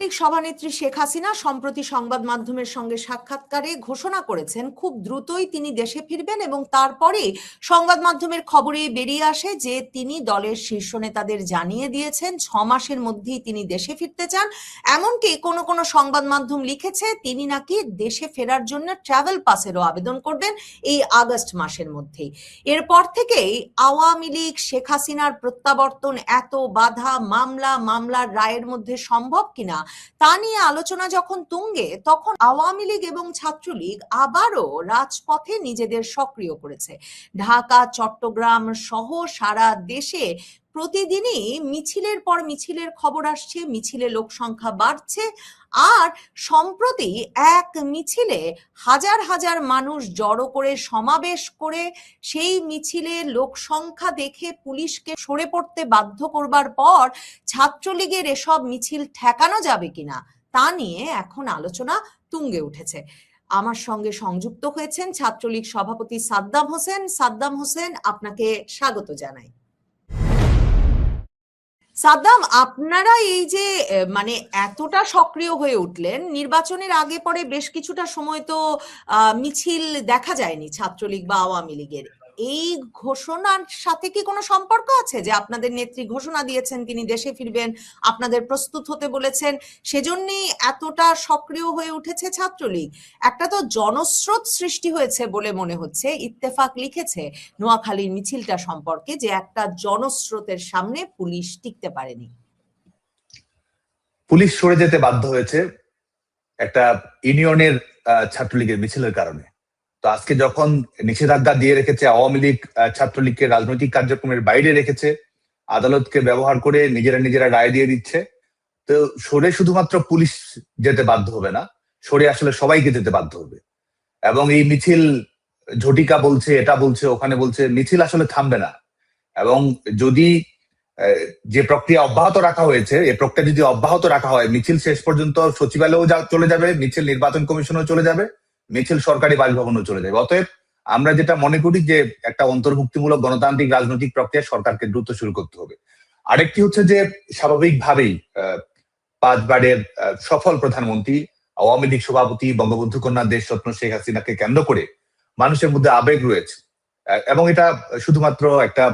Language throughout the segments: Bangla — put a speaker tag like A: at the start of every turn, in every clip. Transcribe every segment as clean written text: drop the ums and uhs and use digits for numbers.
A: লীগ সভানেত্রী শেখ হাসিনা সম্প্রতি সংবাদ মাধ্যমের সঙ্গে সাক্ষাৎকারে ঘোষণা করেছেন খুব দ্রুতই তিনি দেশে ফিরবেন এবং তারপরে সংবাদ মাধ্যমের খবরে বেরিয়ে আসে যে তিনি দলের শীর্ষ নেতাদের জানিয়ে দিয়েছেন 6 মাসের মধ্যেই তিনি দেশে ফিরতে চান। এমনকি কোনো কোনো সংবাদ মাধ্যম লিখেছে তিনি নাকি দেশে ফেরার জন্য ট্রাভেল পাসেরও আবেদন করবেন এই আগস্ট মাসের মধ্যেই। এরপর থেকেই আওয়ামী লীগ শেখ হাসিনার প্রত্যাবর্তন এত বাধা, মামলার রায়ের মধ্যে সম্ভব কিনা তা নিয়ে আলোচনা যখন তুঙ্গে, তখন আওয়ামী লীগ এবং ছাত্রলীগ আবারও রাজপথে নিজেদের সক্রিয় করেছে। ঢাকা, চট্টগ্রাম সহ সারা দেশে প্রতিদিনই মিছিলের পর মিছিলের খবর আসছে, মিছিলে লোক সংখ্যা বাড়ছে। আর সম্প্রতি এক মিছিলে হাজার হাজার মানুষ জড়ো করে সমাবেশ করে সেই মিছিলে লোক সংখ্যা দেখে পুলিশকে সরে পড়তে বাধ্য করবার পর ছাত্রলীগের এসব মিছিল ঠেকানো যাবে কিনা তা নিয়ে এখন আলোচনা তুঙ্গে উঠেছে। আমার সঙ্গে সংযুক্ত হয়েছেন ছাত্রলীগ সভাপতি সাদ্দাম হোসেন। সাদ্দাম হোসেন, আপনাকে স্বাগত জানাই। সাদ্দাম, আপনারা এই যে মানে এতটা সক্রিয় হয়ে উঠলেন, নির্বাচনের আগে পরে বেশ কিছুটা সময় তো মিছিল দেখা যায়নি ছাত্রলীগ বা আওয়ামী লীগের। এই ঘোষণার সাথে কি কোনো সম্পর্ক আছে যে আপনাদের নেত্রী ঘোষণা দিয়েছেন তিনি দেশে ফিরবেন, আপনাদের প্রস্তুত হতে বলেছেন, সেজন্যই এতটা সক্রিয় হয়ে উঠেছে ছাত্রলীগ? একটা তো জনস্রোত সৃষ্টি হয়েছে বলে মনে হচ্ছে। ইত্তেফাক লিখেছে নোয়াখালীর মিছিলটা সম্পর্কে যে একটা জনস্রোতের সামনে পুলিশ টিকতে পারেনি,
B: পুলিশ সরে যেতে বাধ্য হয়েছে একটা ইউনিয়নের ছাত্রলীগের মিছিলের কারণে। তো আজকে যখন নিষেধাজ্ঞা দিয়ে রেখেছে, আওয়ামী লীগ ছাত্রলীগকে রাজনৈতিক কার্যক্রমের বাইরে রেখেছে, আদালতকে ব্যবহার করে নিজেরা রায় দিয়ে দিচ্ছে, তো সরে শুধুমাত্র পুলিশ যেতে বাধ্য হবে না, সরে আসলে সবাইকে যেতে বাধ্য হবে। এবং এই মিছিল ঝটিকা বলছে, এটা বলছে, ওখানে বলছে, মিছিল আসলে থামবে না। এবং যদি যে প্রক্রিয়া অব্যাহত রাখা হয়েছে, এই প্রক্রিয়া যদি অব্যাহত রাখা হয়, মিছিল শেষ পর্যন্ত সচিবালয়েও চলে যাবে, মিছিল নির্বাচন কমিশনেও চলে যাবে, মিছিল সরকারি বাসভবনেও চলে যাবে। অতএব আমরা যেটা মনে করি যে একটা অন্তর্ভুক্তিমূলক গণতান্ত্রিক রাজনৈতিক প্রক্রিয়া সরকারকে দ্রুত শুরু করতে হবে। আরেকটি হচ্ছে যে স্বাভাবিকভাবেই 5 বারের সফল প্রধানমন্ত্রী, আওয়ামী লীগ সভাপতি, বঙ্গবন্ধু কন্যা দেশরত্ন শেখ হাসিনাকে কেন্দ্র করে মানুষের মধ্যে আবেগ রয়েছে, এবং এটা শুধুমাত্র একটা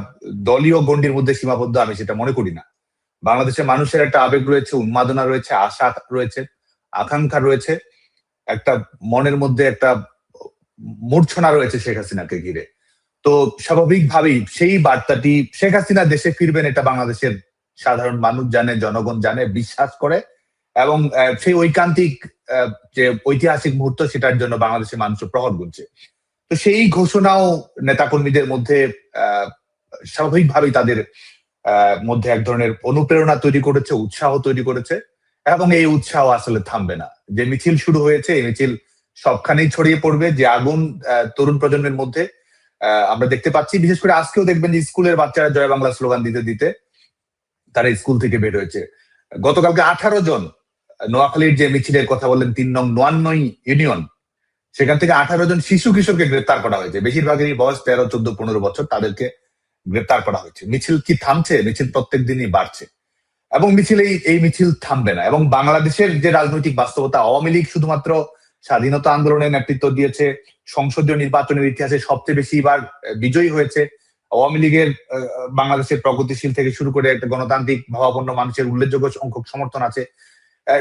B: দলীয় গণ্ডির মধ্যে সীমাবদ্ধ আমি সেটা মনে করি না। বাংলাদেশের মানুষের একটা আবেগ রয়েছে, উন্মাদনা রয়েছে, আশা রয়েছে, আকাঙ্ক্ষা রয়েছে, একটা মনের মধ্যে একটা মূর্ছনা রয়েছে শেখ হাসিনাকে ঘিরে। তো স্বাভাবিকভাবেই সেই বার্তাটি শেখ হাসিনা দেশে ফিরবেন এটা বাংলাদেশের সাধারণ মানুষ জানে, জনগণ জানে, বিশ্বাস করে, এবং সেই ঐকান্তিক যে ঐতিহাসিক মুহূর্ত সেটার জন্য বাংলাদেশের মানুষ প্রহর গুনছে। তো সেই ঘোষণাও নেতাকর্মীদের মধ্যে স্বাভাবিকভাবেই তাদের মধ্যে এক ধরনের অনুপ্রেরণা তৈরি করেছে, উৎসাহ তৈরি করেছে, এবং এই উৎসাহ আসলে থামবে না। যে মিছিল শুরু হয়েছে, এই মিছিল সবখানেই ছড়িয়ে পড়বে। যে আগুন তরুণ প্রজন্মের মধ্যে আমরা দেখতে পাচ্ছি, বিশেষ করে আজকেও দেখবেন যে স্কুলের বাচ্চারা জয় বাংলা স্লোগান দিতে দিতে তারা স্কুল থেকে বের হয়েছে। গতকালকে 18 জন নোয়াখালীর যে মিছিলের কথা বললেন 3 নং নোয়ান্নই ইউনিয়ন, সেখান থেকে 18 জন শিশু কিশোরকে গ্রেপ্তার করা হয়েছে। বেশিরভাগেরই বয়স 13, 14, 15 বছর, তাদেরকে গ্রেপ্তার করা হয়েছে। মিছিল কি থামছে? মিছিল প্রত্যেক দিনই বাড়ছে, এবং মিছিল এই মিছিল থামবে না। এবং বাংলাদেশের যে রাজনৈতিক বাস্তবতা, আওয়ামী লীগ শুধুমাত্র স্বাধীনতা আন্দোলনের নেতৃত্ব দিয়েছে, সংসদীয় নির্বাচনের ইতিহাসে সবচেয়ে বেশি বার বিজয়ী হয়েছে। আওয়ামী লীগের বাংলাদেশের প্রগতিশীল থেকে শুরু করে একটা গণতান্ত্রিক ভাবাপন্ন মানুষের উল্লেখযোগ্য সংখ্যক সমর্থন আছে।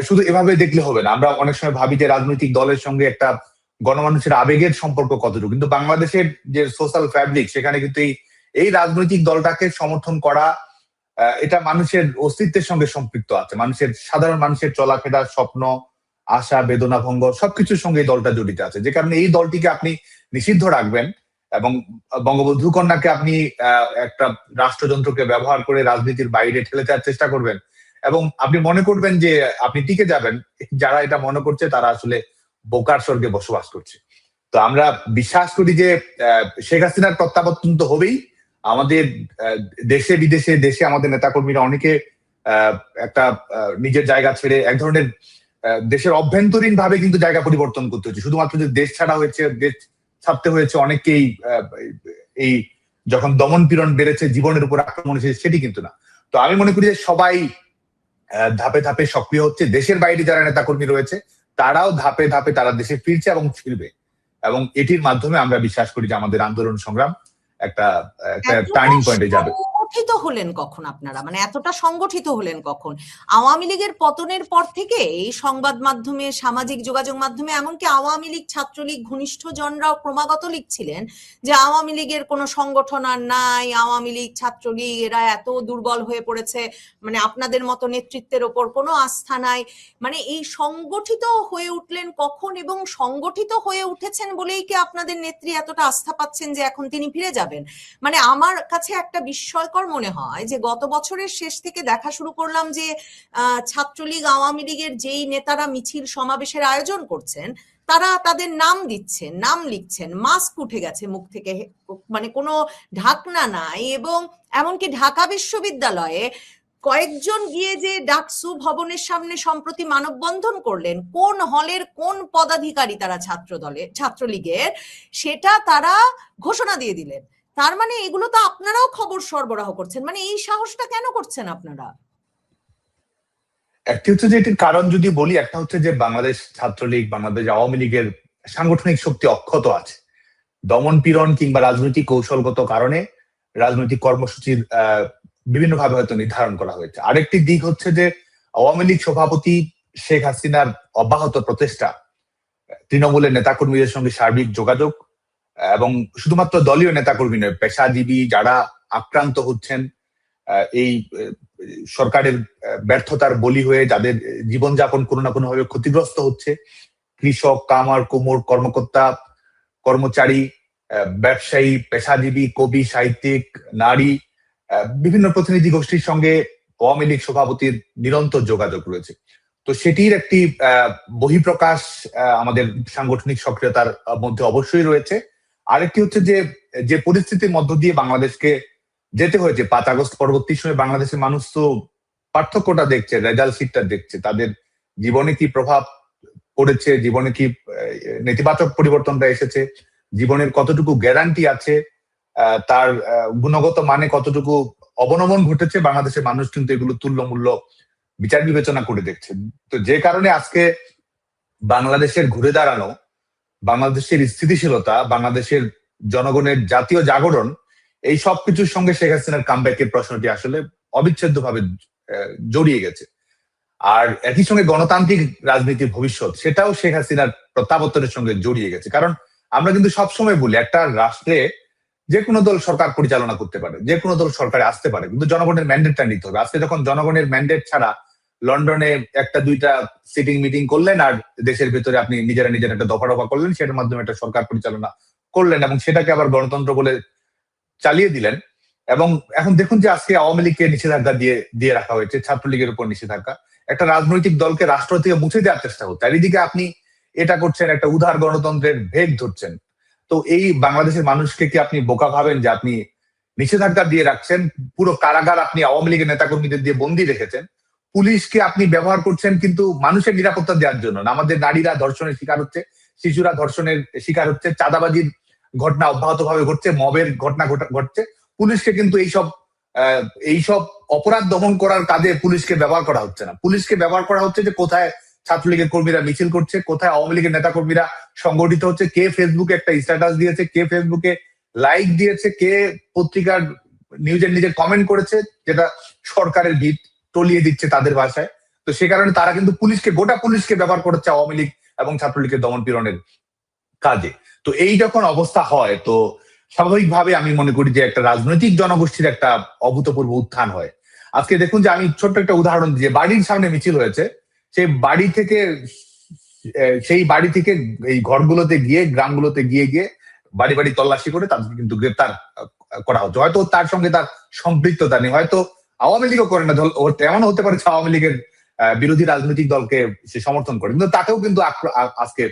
B: শুধু এভাবে দেখলে হবে না। আমরা অনেক সময় ভাবি যে রাজনৈতিক দলের সঙ্গে একটা গণমানুষের আবেগের সম্পর্ক কতটুকু, কিন্তু বাংলাদেশের যে সোশ্যাল ফ্যাব্রিক, সেখানে কিন্তু এই রাজনৈতিক দলটাকে সমর্থন করা, এটা মানুষের অস্তিত্বের সঙ্গে সম্পৃক্ত আছে। সাধারণ মানুষের চলাফেরা, স্বপ্ন, আশা, বেদনা, ভঙ্গ সবকিছুর সঙ্গে এই দলটা জড়িত আছে। যে কারণে এই দলটিকে আপনি নিষিদ্ধ রাখবেন এবং বঙ্গবন্ধু কন্যাকে আপনি একটা রাষ্ট্রযন্ত্রকে ব্যবহার করে রাজনীতির বাইরে ঠেলে দেওয়ার চেষ্টা করবেন, এবং আপনি মনে করবেন যে আপনি টিকে যাবেন। যারা এটা মনে করছে তারা আসলে বোকার স্বর্গে বসবাস করছে। তো আমরা বিশ্বাস করি যে শেখ হাসিনার প্রত্যাবর্তন তো হবেই। আমাদের দেশে বিদেশে, দেশে আমাদের নেতাকর্মীরা অনেকে একটা নিজের জায়গা ছেড়ে এক ধরনের দেশের অভ্যন্তরীণ ভাবে কিন্তু জায়গা পরিবর্তন করতে হচ্ছে। শুধুমাত্র যে দেশ ছাড়া হয়েছে, দেশ ছাড়তে হয়েছে অনেকেই এই যখন দমন পীড়ন বেড়েছে, জীবনের উপর আক্রমণ এসেছে, সেটি কিন্তু না। তো আমি মনে করি যে সবাই ধাপে ধাপে সক্রিয় হচ্ছে। দেশের বাইরে যারা নেতাকর্মী রয়েছে তারাও ধাপে ধাপে তারা দেশে ফিরছে এবং ফিরবে, এবং এটির মাধ্যমে আমরা বিশ্বাস করি যে আমাদের আন্দোলন সংগ্রাম একটা একটা টার্নিং পয়েন্টে যাবে।
A: সংগঠিত হলেন কখন আপনারা, মানে এতটা সংগঠিত হলেন কখন? আওয়ামী লীগের পতনের পর থেকে এই সংবাদ মাধ্যমে, সামাজিক যোগাযোগ মাধ্যমে, এমনকি আওয়ামী লীগ ছাত্রলীগ ঘনিষ্ঠ জনরাও ক্রমাগত লিখছিলেন যে আওয়ামী লীগের কোনো সংগঠন আর নাই, আওয়ামী লীগ ছাত্রলীগ এরা এত দুর্বল হয়ে পড়েছে, মানে আপনাদের মতো নেতৃত্বের ওপর কোনো আস্থা নাই। মানে এই সংগঠিত হয়ে উঠলেন কখন, এবং সংগঠিত হয়ে উঠেছেন বলেই কি আপনাদের নেত্রী এতটা আস্থা পাচ্ছেন যে এখন তিনি ফিরে যাবেন? মানে আমার কাছে একটা বিস্ময়কর মনে হয় যে গত বছরের শেষ থেকে দেখা শুরু করলাম যে ছাত্রলীগ আওয়ামী লীগের যেই নেতারা মিছিল সমাবেশের আয়োজন করছেন তারা তাদের নাম দিচ্ছেন, নাম লিখছেন, মাস্ক উঠে গেছে মুখ থেকে, মানে কোনো ঢাকনা নাই। এবং এমনকি ঢাকা বিশ্ববিদ্যালয়ে কয়েকজন গিয়ে যে ডাকসু ভবনের সামনে সম্প্রতি মানববন্ধন করলেন, কোন হলের কোন পদাধিকারী তারা ছাত্রলীগের, সেটা তারা ঘোষণা দিয়ে দিলেন। তার মানে এগুলো তো আপনারাও খবর সরবরাহ করছেন, মানে এই সাহসটা কেন করছেন আপনারা?
B: একটি হচ্ছে যে এটির কারণ যদি বলি, একটা হচ্ছে যে বাংলাদেশ ছাত্রলীগ, বাংলাদেশ আওয়ামী লীগের সাংগঠনিক শক্তি অক্ষত আছে। দমন পীড়ন কিংবা রাজনৈতিক কৌশলগত কারণে রাজনৈতিক কর্মসূচির বিভিন্নভাবে হয়তো নির্ধারণ করা হয়েছে। আরেকটি দিক হচ্ছে যে আওয়ামী লীগ সভাপতি শেখ হাসিনার অব্যাহত প্রচেষ্টা, তৃণমূলের নেতাকর্মীদের সঙ্গে সার্বিক যোগাযোগ, এবং শুধুমাত্র দলীয় নেতাকর্মী নয়, পেশাজীবী যারা আক্রান্ত হচ্ছেন এই সরকারের ব্যর্থতার বলি হয়ে, যাদের জীবনযাপন কোনো না কোনো ভাবে ক্ষতিগ্রস্ত হচ্ছে, কৃষক, কামার, কুমোর, কর্মকর্তা, কর্মচারী, ব্যবসায়ী, পেশাজীবী, কবি, সাহিত্যিক, নারী, বিভিন্ন প্রতিনিধি গোষ্ঠীর সঙ্গে আওয়ামী লীগ সভাপতির নিরন্তর যোগাযোগ রয়েছে। তো সেটির একটি বহিঃপ্রকাশ আমাদের সাংগঠনিক সক্রিয়তার মধ্যে অবশ্যই রয়েছে। আরেকটি হচ্ছে যে পরিস্থিতির মধ্য দিয়ে বাংলাদেশকে যেতে হয়েছে 5 আগস্ট পরবর্তী সময়ে, বাংলাদেশের মানুষ তো পার্থক্যটা দেখছে, রেজাল্ট শিটটা দেখছে, তাদের জীবনে কি প্রভাব পড়েছে, জীবনে কি নেতিবাচক পরিবর্তনটা এসেছে, জীবনের কতটুকু গ্যারান্টি আছে, তার গুণগত মানে কতটুকু অবনমন ঘটেছে, বাংলাদেশের মানুষ কিন্তু এগুলো তুল্যমূল্য বিচার বিবেচনা করে দেখছে। তো যে কারণে আজকে বাংলাদেশের ঘুরে দাঁড়ানো, বাংলাদেশের স্থিতিশীলতা, বাংলাদেশের জনগণের জাতীয় জাগরণ, এই সবকিছুর সঙ্গে শেখ হাসিনার কামব্যাকের প্রশ্নটি আসলে অবিচ্ছেদ্য ভাবে জড়িয়ে গেছে। আর একই সঙ্গে গণতান্ত্রিক রাজনীতির ভবিষ্যৎ, সেটাও শেখ হাসিনার প্রত্যাবর্তনের সঙ্গে জড়িয়ে গেছে। কারণ আমরা কিন্তু সবসময় বলি, একটা রাষ্ট্রে যে কোনো দল সরকার পরিচালনা করতে পারে, যে কোনো দল সরকারে আসতে পারে, কিন্তু জনগণের ম্যান্ডেটটা নিতে হবে। আজকে যখন জনগণের ম্যান্ডেট ছাড়া লন্ডনে একটা দুইটা সিটিং মিটিং করলেন আর দেশের ভেতরে আপনি নিজেরা একটা দফা করলেন, সেটার মাধ্যমে একটা সরকার পরিচালনা করলেন এবং সেটাকে আবার গণতন্ত্র বলে চালিয়ে দিলেন। এবং এখন দেখুন যে আজকে আওয়ামী লীগকে নিষেধাজ্ঞা দিয়ে রাখা হয়েছে, ছাত্রলীগের উপর নিষেধাজ্ঞা, একটা রাজনৈতিক দলকে রাষ্ট্র থেকে মুছে দেওয়ার চেষ্টা হচ্ছে। আর এদিকে আপনি এটা করছেন, একটা উদার গণতন্ত্রের ভেগ ধরছেন। তো এই বাংলাদেশের মানুষকে কি আপনি বোকা ভাবেন যে আপনি নিষেধাজ্ঞা দিয়ে রাখছেন? পুরো কারাগার আপনি আওয়ামী লীগের নেতাকর্মীদের দিয়ে বন্দি রেখেছেন। পুলিশকে আপনি ব্যবহার করছেন কিন্তু মানুষের নিরাপত্তা দেওয়ার জন্য না। আমাদের নারীরা ধর্ষণের শিকার হচ্ছে, শিশুরা ধর্ষণের শিকার হচ্ছে, চাঁদাবাজির ঘটনা অব্যাহত ভাবে ঘটছে, মবের ঘটনা ঘটছে। পুলিশকে কিন্তু এইসব অপরাধ দমন করার কাজে পুলিশকে ব্যবহার করা হচ্ছে না। পুলিশকে ব্যবহার করা হচ্ছে যে কোথায় ছাত্রলীগের কর্মীরা মিছিল করছে, কোথায় আওয়ামী লীগের নেতা কর্মীরা সংগঠিত হচ্ছে, কে ফেসবুকে একটা স্ট্যাটাস দিয়েছে, কে ফেসবুকে লাইক দিয়েছে, কে পত্রিকার নিজের কমেন্ট করেছে, যেটা সরকারের ভিত টলিয়ে দিচ্ছে তাদের ভাষায়। তো সে কারণে তারা কিন্তু গোটা পুলিশকে ব্যবহার করছে আওয়ামী লীগ এবং ছাত্রলীগের দমন পীড়নের কাজে। তো এই যখন অবস্থা হয়, তো স্বাভাবিকভাবে আমি মনে করি যে একটা রাজনৈতিক জনগোষ্ঠীর একটা অভূতপূর্ব উত্থান হয়। আজকে দেখুন যে আমি ছোট্ট একটা উদাহরণ দিয়ে, বাড়ির সামনে মিছিল হয়েছে, সেই বাড়ি থেকে এই ঘরগুলোতে গিয়ে, গ্রামগুলোতে গিয়ে বাড়ি তল্লাশি করে তাদেরকে কিন্তু গ্রেপ্তার করা হচ্ছে। হয়তো তার সঙ্গে তার সম্পৃক্ততা নেই, হয়তো আওয়ামী লীগও করে না, এমন হতে পারে আওয়ামী লীগের বিরোধী রাজনৈতিক দলকে সে সমর্থন করে, কিন্তু তাকেও কিন্তু আজকে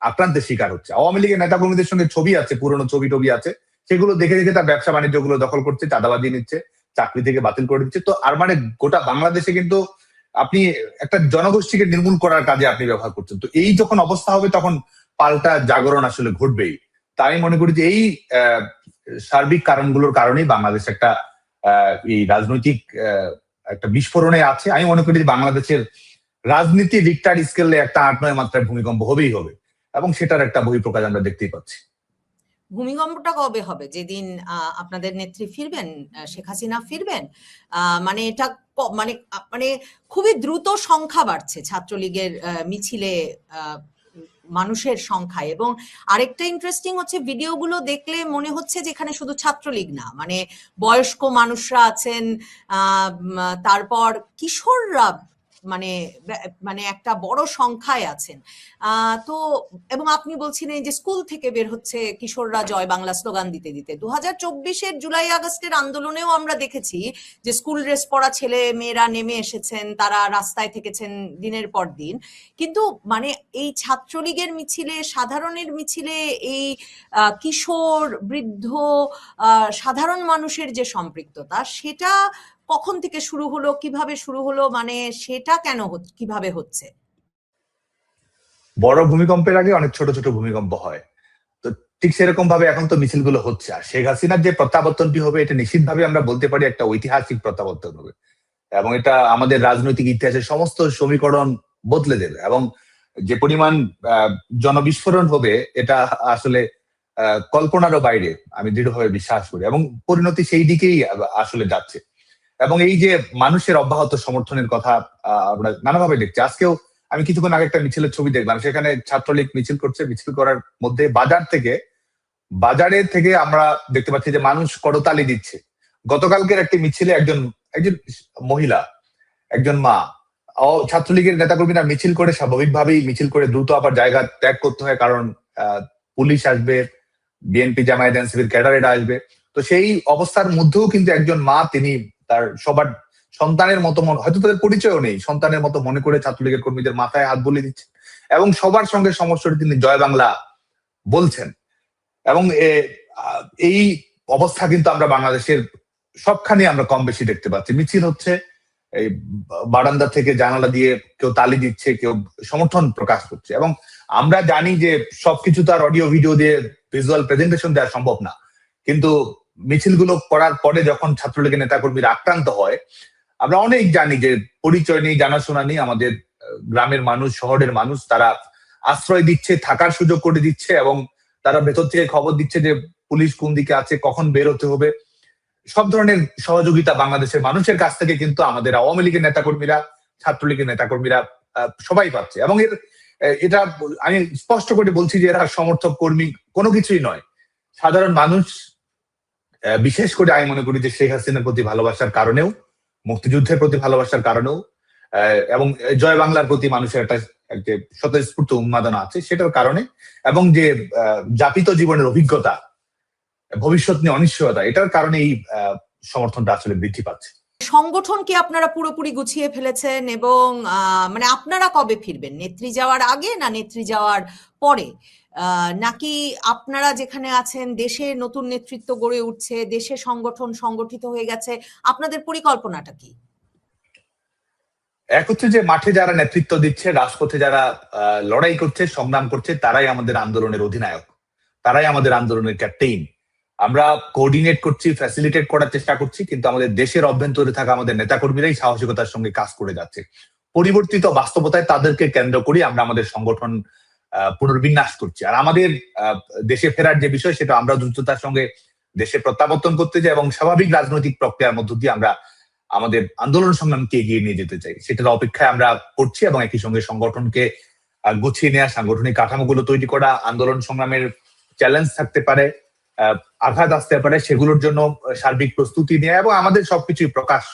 B: আক্রান্তের শিকার হচ্ছে। আওয়ামী লীগের নেতাকর্মীদের সঙ্গে ছবি আছে, পুরনো ছবি আছে, সেগুলো দেখে তার ব্যবসা বাণিজ্য গুলো দখল করছে, চাঁদাবাজি নিচ্ছে, চাকরি থেকে বাতিল করে দিচ্ছে। তো আর মানে গোটা বাংলাদেশে কিন্তু আপনি একটা জনগোষ্ঠীকে নির্মূল করার কাজে আপনি ব্যবহার করছেন। তো এই যখন অবস্থা হবে তখন পাল্টা জাগরণ আসলে ঘটবেই। তাই আমি মনে করি যে এই সার্বিক কারণগুলোর কারণেই বাংলাদেশ একটা এই রাজনৈতিক একটা বিস্ফোরণে আছে। আমি মনে করি বাংলাদেশের রাজনীতি রিক্টার স্কেলে একটা 8-9 মাত্রার ভূমিকম্প হবেই হবে, এবং সেটার একটা বহিঃপ্রকাশ আমরা দেখতেই পাচ্ছি।
A: ভূমিকম্পটা কবে হবে? যেদিন আপনাদের নেত্রী ফিরবেন, শেখ হাসিনা ফিরবেন? মানে এটা মানে খুবই দ্রুত সংখ্যা বাড়ছে ছাত্রলীগের মিছিলে মানুষের সংখ্যায়। এবং আরেকটা ইন্টারেস্টিং হচ্ছে, ভিডিওগুলো দেখলে মনে হচ্ছে যে এখানে শুধু ছাত্রলীগ না, মানে বয়স্ক মানুষরা আছেন, তারপর কিশোররা মানে মানে একটা বড় সংখ্যায় আছেন। তো এবং আপনি বলছিলেন যে স্কুল থেকে বের হচ্ছে কিশোররা জয় বাংলা স্লোগান দিতে দিতে। 2024-এর জুলাই আগস্টের আন্দোলনেও আমরা দেখেছি যে স্কুল ড্রেস পরা ছেলে মেয়েরা নেমে এসেছেন, তারা রাস্তায় থেকেছেন দিনের পর দিন। কিন্তু মানে এই ছাত্রলীগের মিছিলে, সাধারণের মিছিলে এই কিশোর, বৃদ্ধ, সাধারণ মানুষের যে সম্পৃক্ততা, সেটা কখন থেকে শুরু হলো, কিভাবে শুরু হলো, মানে সেটা কেন কিভাবে হচ্ছে?
B: বড় ভূমিকম্পের আগে অনেক ছোট ছোট ভূমিকম্প হয়, তো ঠিক সেরকম ভাবে এখন তো মিছিলগুলো হচ্ছে। আর শেখ হাসিনার যে প্রত্যাবর্তনটি হবে, এটা নিশ্চিতভাবে আমরা বলতে পারি একটা ঐতিহাসিক প্রত্যাবর্তন হবে, এবং এটা আমাদের রাজনৈতিক ইতিহাসের সমস্ত সমীকরণ বদলে দেবে। এবং যে পরিমাণ জনবিস্ফোরণ হবে, এটা আসলে কল্পনারও বাইরে, আমি দৃঢ়ভাবে বিশ্বাস করি, এবং পরিণতি সেই দিকেই আসলে যাচ্ছে। এবং এই যে মানুষের অব্যাহত সমর্থনের কথা আমরা নানাভাবে দেখছি। আজকেও আমি কিছুক্ষণ আগে একটা মিছিলের ছবি দেখলাম, সেখানে ছাত্রলীগ মিছিল করছে। মিছিল করার মধ্যে বাজারে থেকে আমরা দেখতে পাচ্ছি যে মানুষ করতালি দিচ্ছে। গতকালকের একটি মিছিলে একজন মহিলা, একজন মা, ছাত্রলীগের নেতাকর্মীরা মিছিল করে, স্বাভাবিকভাবেই মিছিল করে দ্রুত আবার জায়গা ত্যাগ করতে হয়, কারণ পুলিশ আসবে, বিএনপি জামায়াত এনসিপির ক্যাডারেরা আসবে। তো সেই অবস্থার মধ্যেও কিন্তু একজন মা, তিনি তার সবার সন্তানের মতো, হয়তো তাদের পরিচয়ও নেই, সন্তানের মতো মনে করে ছাত্রলীগের কর্মীদের মাথায় হাত বুলিয়ে দিচ্ছে, এবং সবার সঙ্গে সমস্যাটি তিনি জয় বাংলা বলছেন। এবং এই অবস্থা কিন্তু আমরা বাংলাদেশের সবখানে আমরা কম বেশি দেখতে পাচ্ছি। মিছিল হচ্ছে, এই বারান্দা থেকে জানালা দিয়ে কেউ তালি দিচ্ছে, কেউ সমর্থন প্রকাশ করছে। এবং আমরা জানি যে সবকিছু তো আর অডিও ভিডিও দিয়ে ভিজুয়াল প্রেজেন্টেশন দেওয়া সম্ভব না, কিন্তু মিছিলগুলো করার পরে যখন ছাত্রলীগের নেতাকর্মীরা আক্রান্ত হয়, আমরা অনেক জানি যে পরিচয় নেই, জানাশোনা নেই, আমাদের গ্রামের মানুষ, শহরের মানুষ, তারা আশ্রয় দিচ্ছে, থাকার সুযোগ করে দিচ্ছে, এবং তারা ভেতর থেকে খবর দিচ্ছে যে পুলিশ কোন দিকে আছে, কখন বের হতে হবে। সব ধরনের সহযোগিতা বাংলাদেশের মানুষের কাছ থেকে কিন্তু আমাদের আওয়ামী লীগের নেতাকর্মীরা, ছাত্রলীগের নেতাকর্মীরা সবাই পাচ্ছে। এবং এটা আমি স্পষ্ট করে বলছি যে এরা সমর্থক, কর্মী কোনো কিছুই নয়, সাধারণ মানুষ। বিশেষ করে আমি মনে করি যে শেখ হাসিনার প্রতি ভালোবাসার কারণেও, মুক্তিযুদ্ধের প্রতি ভালোবাসার কারণেও, এবং জয় বাংলার প্রতি মানুষের একটা স্বতঃস্ফূর্ত উন্মাদনা আছে, সেটার কারণে, এবং যে যাপিত জীবনের অভিজ্ঞতা, ভবিষ্যৎ নিয়ে অনিশ্চয়তা, এটার কারণে এই সমর্থনটা আসলে বৃদ্ধি পাচ্ছে।
A: সংগঠন কি আপনারা পুরোপুরি গুছিয়ে ফেলেছেন? এবং মানে আপনারা কবে ফিরবেন? নেত্রী যাওয়ার আগে, না নেত্রী যাওয়ার পরে? নাকি আপনারা যেখানে আছেন দেশে নতুন নেতৃত্ব গড়ে উঠছে, দেশে সংগঠন সংগঠিত হয়ে গেছে, আপনাদের পরিকল্পনাটা কি?
B: এক হচ্ছে যে মাঠে যারা নেতৃত্ব দিচ্ছে, রাজপথে যারা লড়াই করছে, সংগ্রাম করছে, তারাই আমাদের আন্দোলনের অধিনায়ক, তারাই আমাদের আন্দোলনের ক্যাপ্টেইন। আমরা কোঅর্ডিনেট করছি, ফ্যাসিলিটেট করার চেষ্টা করছি, কিন্তু আমাদের দেশের অভ্যন্তরে থাকা আমাদের নেতাকর্মীরাই সাহসিকতার সঙ্গে কাজ করে যাচ্ছে। পরিবর্তিত বাস্তবতায় তাদেরকে কেন্দ্র করে আমরা আমাদের সংগঠন পুনর্বিন্যাস করছি। আর আমাদের দেশে ফেরার যে বিষয়, সেটা আমরা দ্রুততার সঙ্গে দেশে প্রত্যাবর্তন করতে চাই, এবং স্বাভাবিক রাজনৈতিক প্রক্রিয়ার মধ্য দিয়ে আমরা আমাদের আন্দোলন সংগ্রামকে এগিয়ে নিয়ে যেতে চাই। সেটার অপেক্ষায় আমরা করছি, এবং একই সঙ্গে সংগঠনকে গুছিয়ে নেওয়া, সাংগঠনিক কাঠামোগুলো তৈরি করা, আন্দোলন সংগ্রামের চ্যালেঞ্জ থাকতে পারে, আঘাত আসতে পারে, সেগুলোর জন্য সার্বিক প্রস্তুতি নেওয়া, এবং আমাদের সবকিছুই প্রকাশ্য।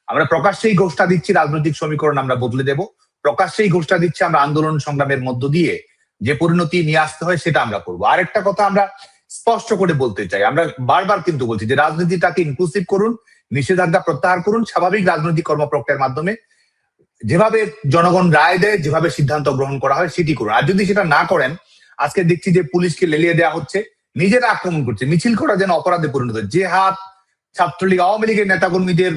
B: আমরা প্রকাশ্যেই ঘোষণা দিচ্ছি রাজনৈতিক সমীকরণ আমরা বদলে দেব, প্রকাশ্যেই ঘোষণা দিচ্ছি আমরা আন্দোলন সংগ্রামের মধ্য দিয়ে যে পরিণতি নিয়ে আসতে হয় সেটা আমরা করবো। আরেকটা কথা আমরা স্পষ্ট করে বলতে চাই, আমরা বারবার কিন্তু বলছি যে রাজনীতিটাকে ইনক্লুসিভ করুন, নিষেধাজ্ঞা প্রত্যাহার করুন, স্বাভাবিক রাজনৈতিক কর্মপ্রক্রিয়ার মাধ্যমে যেভাবে জনগণ রায় দেয়, যেভাবে সিদ্ধান্ত গ্রহণ করা হয় সেটি করুন। আর যদি সেটা না করেন, আজকে দেখছি যে পুলিশকে লেলিয়ে দেওয়া হচ্ছে, নিজেরা আক্রমণ করছে, মিছিল করা যেন অপরাধে পরিণত। যে হাত ছাত্রলীগ, আওয়ামী লীগের নেতাকর্মীদের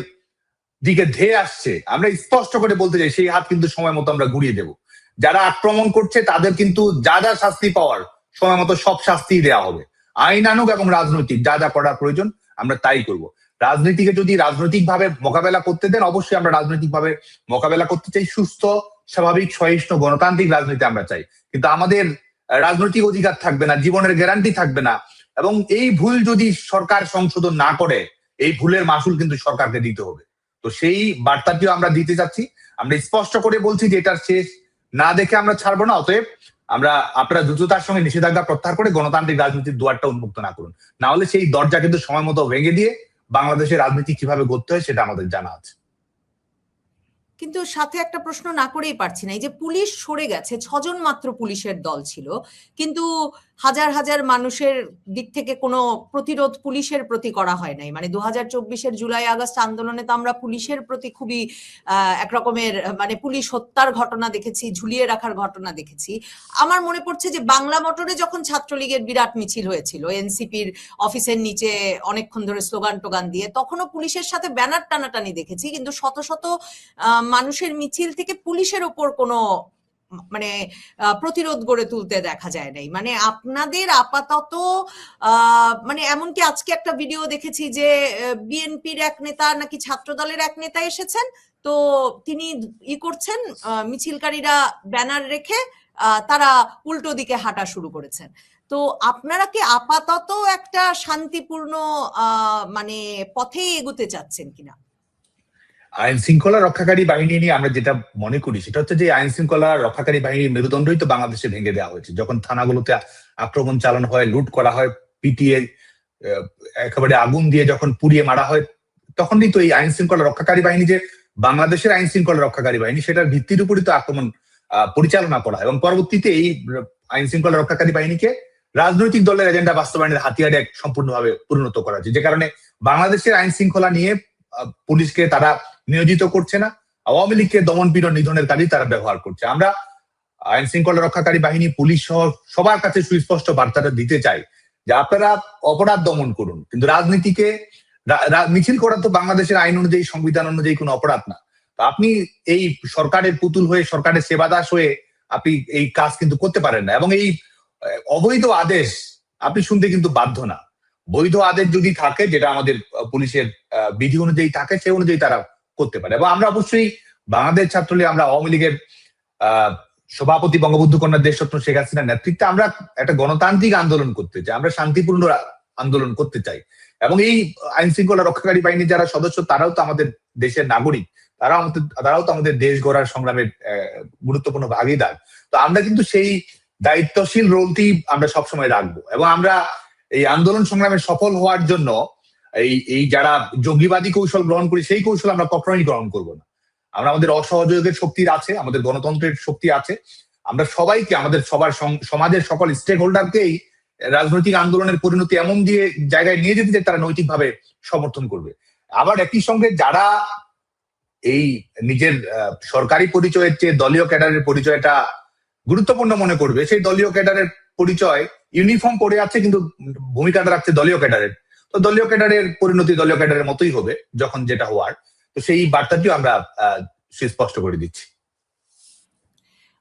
B: দিকে ধেয়ে আসছে, আমরা স্পষ্ট করে বলতে চাই সেই হাত কিন্তু সময় মতো আমরা গুড়িয়ে দেব। যারা আক্রমণ করছে তাদের কিন্তু যা যা শাস্তি পাওয়ার সময় মতো সব শাস্তি দেওয়া হবে, আইন আনুক এবং রাজনৈতিক যা যা করার প্রয়োজন আমরা তাই করব। রাজনীতিকে যদি রাজনৈতিকভাবে মোকাবেলা করতে দেন, অবশ্যই আমরা রাজনৈতিকভাবে মোকাবেলা করতে চাই, সুস্থ স্বাভাবিক সহিষ্ণু গণতান্ত্রিক রাজনীতি আমরা চাই। কিন্তু আমাদের রাজনৈতিক অধিকার থাকবে না, জীবনের গ্যারান্টি থাকবে না, এবং এই ভুল যদি সরকার সংশোধন না করে এই ভুলের মাসুল কিন্তু সরকারকে দিতে হবে। তো সেই বার্তাটিও আমরা দিতে চাচ্ছি। আমরা স্পষ্ট করে বলছি যে এটার শেষ না দেখে আমরা ছাড়বো না। অতএব আপনারা দ্রুততার সঙ্গে নিষেধাজ্ঞা প্রত্যাহার করে গণতান্ত্রিক রাজনীতির দুয়ারটা উন্মুক্ত না করুন, না হলে সেই দরজা কিন্তু সময় মতো ভেঙে দিয়ে বাংলাদেশের রাজনীতি কিভাবে গড়তে হয় সেটা আমাদের জানা আছে।
A: কিন্তু সাথে একটা প্রশ্ন না করেই পারছি না, এই যে পুলিশ সরে গেছে, 6 জন মাত্র পুলিশের দল ছিল, কিন্তু হাজার হাজার মানুষের দিক থেকে কোনো প্রতিরোধ পুলিশের প্রতি করা হয় নাই। মানে 2024-এর জুলাই আগস্ট আন্দোলনে তো আমরা পুলিশের প্রতি খুবই একরকমের মানে পুলিশ হত্যার ঘটনা দেখেছি, ঝুলিয়ে রাখার ঘটনা দেখেছি। আমার মনে পড়ছে যে বাংলা মোটরে যখন ছাত্রলীগের বিরাট মিছিল হয়েছিল এনসিপির অফিসের নিচে অনেকক্ষণ ধরে স্লোগান টোগান দিয়ে, তখনও পুলিশের সাথে ব্যানার টানাটানি দেখেছি, কিন্তু শত শত মানুষের মিছিল থেকে পুলিশের ওপর কোনো মানে প্রতিরোধ গড়ে তুলতে দেখা যায় নাই। মানে আপনাদের আপাতত মানে এমনকি আজকে একটা ভিডিও দেখেছি যে বিএনপির এক নেতা নাকি ছাত্র দলের এক নেতা এসেছেন, তো তিনি করছেন, মিছিলকারীরা ব্যানার রেখে তারা উল্টো দিকে হাঁটা শুরু করেছেন। তো আপনারা কি আপাতত একটা শান্তিপূর্ণ মানে পথে এগোতে চাচ্ছেন কিনা?
B: আইন শৃঙ্খলা রক্ষাকারী বাহিনী নিয়ে আমরা যেটা মনে করি সেটা হচ্ছে যে আইন শৃঙ্খলা রক্ষাকারী বাহিনীর মেরুদণ্ডই তো বাংলাদেশে ভেঙে দেওয়া হয়েছে। যখন থানাগুলোতে আক্রমণ চালানো হয়, লুট করা হয়, পিটিয়ে একেবারে আগুন দিয়ে যখন পুড়িয়ে মারা হয়, তখনই তো এই আইন শৃঙ্খলা রক্ষাকারী বাহিনী যে বাংলাদেশের আইন শৃঙ্খলা রক্ষাকারী বাহিনী সেটার ভিত্তির উপরই তো আক্রমণ পরিচালনা করা, এবং পরবর্তীতে এই আইন শৃঙ্খলা রক্ষাকারী বাহিনীকে রাজনৈতিক দলের এজেন্ডা বাস্তবায়নের হাতিয়ারে সম্পূর্ণভাবে পরিণত করা হয়েছে, যে কারণে বাংলাদেশের আইন শৃঙ্খলা নিয়ে পুলিশকে তারা নিয়োজিত করছে না, আওয়ামী লীগকে দমন পীড়ন নিধনের কাজেই তারা ব্যবহার করছে। আমরা আইন শৃঙ্খলা রক্ষাকারী বাহিনী, পুলিশ সহ সবার কাছে সুস্পষ্ট বার্তাটা দিতে চাই যে আপনারা অপরাধ দমন করুন, কিন্তু রাজনীতিকে মিছিল করা তো বাংলাদেশের আইন অনুযায়ী, সংবিধান অনুযায়ী কোনো অপরাধ না। তো আপনি এই সরকারের পুতুল হয়ে, সরকারের সেবাদাস হয়ে আপনি এই কাজ কিন্তু করতে পারেন না, এবং এই অবৈধ আদেশ আপনি শুনতে কিন্তু বাধ্য না। বৈধ আদেশ যদি থাকে, যেটা আমাদের পুলিশের বিধি অনুযায়ী থাকে, সে অনুযায়ী তারা করতে পারে। এবং আমরা অবশ্যই বাংলাদেশ ছাত্রলীগ, আমরা আওয়ামী লীগের সভাপতি বঙ্গবন্ধু কন্যা দেশরত্ন শেখ হাসিনার নেতৃত্বে আমরা একটা গণতান্ত্রিক আন্দোলন করতে চাই, আমরা শান্তিপূর্ণ আন্দোলন করতে চাই। এবং এই আইন শৃঙ্খলা রক্ষাকারী বাহিনীর যারা সদস্য, তারাও তো আমাদের দেশের নাগরিক, তারাও তো আমাদের দেশ গড়ার সংগ্রামের গুরুত্বপূর্ণ ভাগিদার। তো আমরা কিন্তু সেই দায়িত্বশীল রোলটি আমরা সবসময় রাখবো, এবং আমরা এই আন্দোলন সংগ্রামে সফল হওয়ার জন্য এই যারা জঙ্গিবাদী কৌশল গ্রহণ করি, সেই কৌশল আমরা কখনোই গ্রহণ করবো না। আমরা আমাদের অসহযোগের শক্তি আছে, আমাদের গণতন্ত্রের শক্তি আছে, আমরা সবাইকে, আমাদের সমাজের সকল স্টেক হোল্ডারকেই রাজনৈতিক আন্দোলনের পরিণতি এমন দিয়ে জায়গায় নিয়ে যেতে যে তারা নৈতিকভাবে সমর্থন করবে। আবার একই সঙ্গে যারা এই নিজের সরকারি পরিচয়ের চেয়ে দলীয় ক্যাডারের পরিচয়টা গুরুত্বপূর্ণ মনে করবে, সেই দলীয় ক্যাডারের পরিচয় ইউনিফর্ম পরে আছে কিন্তু ভূমিকাটা রাখছে দলীয় ক্যাডারের, তো দলীয় ক্যাডারের পরিণতি দলীয় ক্যাডারের মতোই হবে যখন যেটা হওয়ার। তো সেই বার্তাটিও আমরা সুস্পষ্ট করে দিচ্ছি।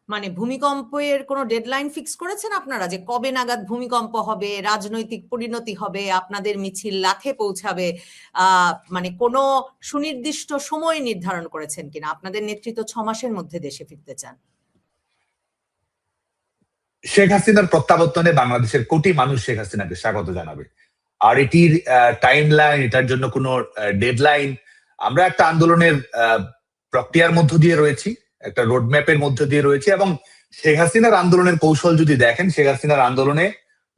A: মানে ভূমিকম্পের কোনো ডেডলাইন ফিক্স করেছেন আপনারা, যে কবে নাগাদ ভূমিকম্প হবে, রাজনৈতিক পরিণতি হবে, আপনাদের মিছিল লাখে পৌঁছাবে, মানে কোনো সুনির্দিষ্ট সময় নির্ধারণ করেছেন কিনা? আপনাদের নেতৃত্ব 6 মাসের মধ্যে দেশে ফিরতে চান।
B: শেখ হাসিনার প্রত্যাবর্তনে বাংলাদেশের কোটি মানুষ শেখ হাসিনাকে স্বাগত জানাবে, আর এটির টাইম লাইন, এটার জন্য কোনো ডেডলাইন, আমরা একটা আন্দোলনের প্রক্রিয়ার মধ্য দিয়ে রয়েছি, একটা রোডম্যাপের মধ্য দিয়ে রয়েছে। এবং শেখ হাসিনার আন্দোলনের কৌশল যদি দেখেন, শেখ হাসিনার আন্দোলনে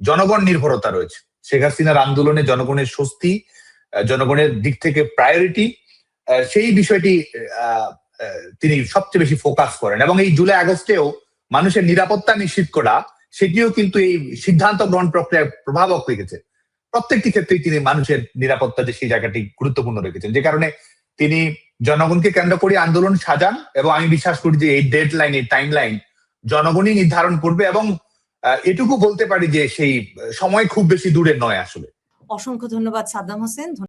B: জনগণ নির্ভরতা রয়েছে, শেখ হাসিনার আন্দোলনে জনগণের স্বস্তি, জনগণের দিক থেকে প্রায়োরিটি, সেই বিষয়টি তিনি সবচেয়ে বেশি ফোকাস করেন। এবং এই জুলাই আগস্টেও মানুষের নিরাপত্তা নিশ্চিত করা, সেটিও কিন্তু এই সিদ্ধান্ত গ্রহণ প্রক্রিয়ায় প্রভাবক রেখেছে। প্রত্যেকটি ক্ষেত্রেই তিনি মানুষের নিরাপত্তা যে সেই জায়গাটি গুরুত্বপূর্ণ রেখেছেন, যে কারণে তিনি জনগণকে কেন্দ্র করে আন্দোলন সাজান। এবং আমি বিশ্বাস করি যে এই ডেডলাইন, এই টাইম লাইন জনগণই নির্ধারণ করবে, এবং এটুকু বলতে পারি যে সেই সময় খুব বেশি দূরে নয় আসলে।
A: অসংখ্য ধন্যবাদ সাদ্দাম হোসেন।